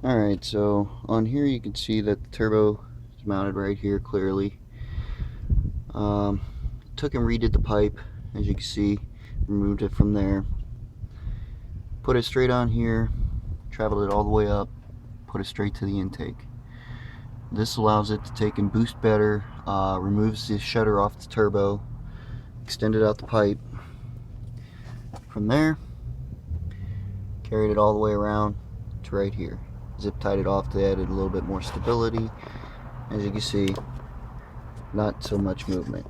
Alright, so on here you can see that the turbo is mounted right here clearly. Took and redid the pipe, as you can see, removed it from there, put it straight on here, traveled it all the way up, put it straight to the intake. This allows it to take and boost better, removes the shutter off the turbo, extended out the pipe. From there, carried it all the way around to right here. Zip tied it off to add a little bit more stability. As you can see, not so much movement.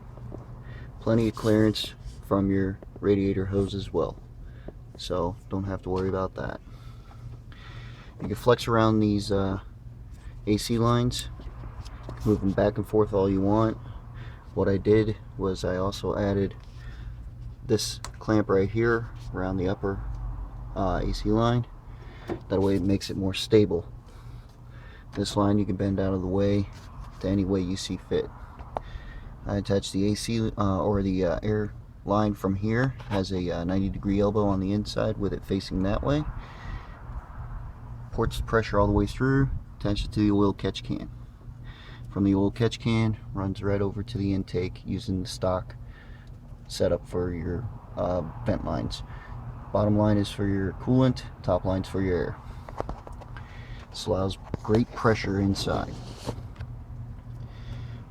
Plenty of clearance from your radiator hose as well, so don't have to worry about that. You can flex around these AC lines, move them back and forth all you want. What I did was I also added this clamp right here around the upper AC line. That way it makes it more stable. This line you can bend out of the way to any way you see fit. I attached the AC or the air line from here. It has a 90-degree elbow on the inside with it facing that way. Ports the pressure all the way through, attach it to the oil catch can. From the oil catch can, runs right over to the intake using the stock setup for your vent lines. Bottom line is for your coolant, top line's for your air. This allows great pressure inside.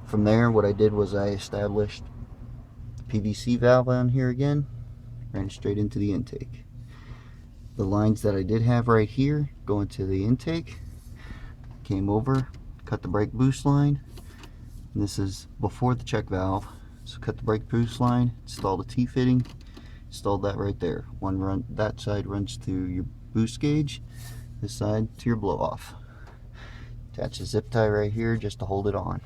From there, what I did was I established the PVC valve on here again, ran it straight into the intake. The lines that I did have right here going to the intake, came over, cut the brake boost line. And this is before the check valve, so cut the brake boost line, install the T-fitting, installed that right there. That side runs to your boost gauge, this side to your blow off. Attach a zip tie right here just to hold it on.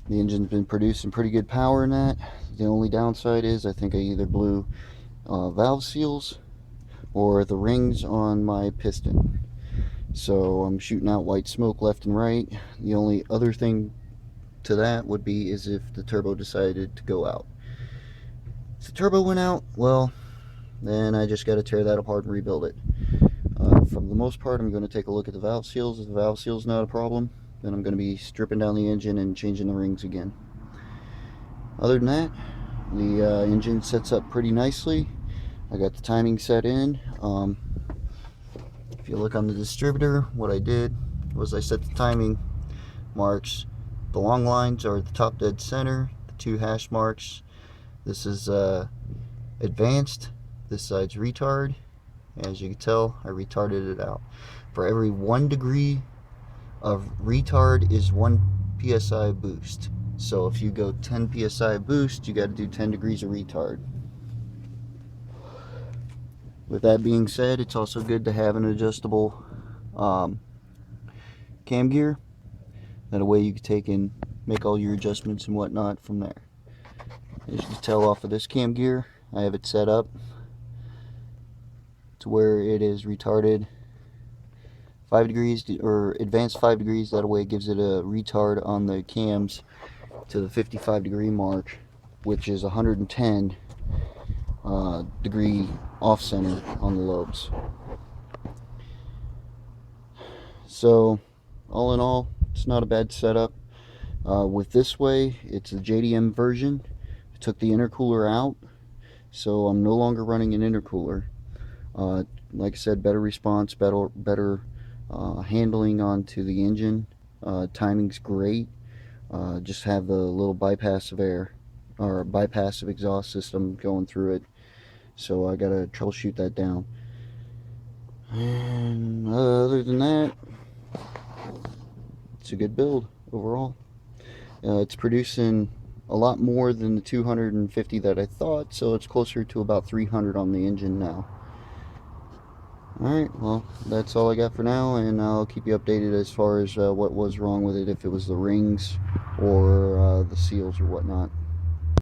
The engine's been producing pretty good power in that. The only downside is I think I either blew valve seals or the rings on my piston. So I'm shooting out white smoke left and right. The only other thing to that would be is if the turbo decided to go out. If the turbo went out, well, then I just got to tear that apart and rebuild it. For the most part, I'm going to take a look at the valve seals. If the valve seal's not a problem, then I'm going to be stripping down the engine and changing the rings again. Other than that, the engine sets up pretty nicely. I got the timing set in. If you look on the distributor, what I did was I set the timing marks. The long lines are at the top dead center, the 2 hash marks. This is advanced, this side's retard. As you can tell, I retarded it out. For every 1 degree of retard is 1 psi boost. So if you go 10 psi boost, you got to do 10 degrees of retard. With that being said, it's also good to have an adjustable cam gear. That way you can take and make all your adjustments and whatnot from there. As you can tell off of this cam gear, I have it set up to where it is retarded 5 degrees or advanced 5 degrees. That way it gives it a retard on the cams to the 55 degree mark, which is 110 degree off center on the lobes. So all in all, it's not a bad setup. With this way, it's a JDM version. I took the intercooler out, so I'm no longer running an intercooler. Like I said, better response, better handling onto the engine. Timing's great. Just have the little bypass of air or bypass of exhaust system going through it, so I gotta troubleshoot that down. And other than that, it's a good build overall. It's producing a lot more than the 250 that I thought, so it's closer to about 300 on the engine now. Alright, well, that's all I got for now, and I'll keep you updated as far as what was wrong with it, if it was the rings or the seals or whatnot.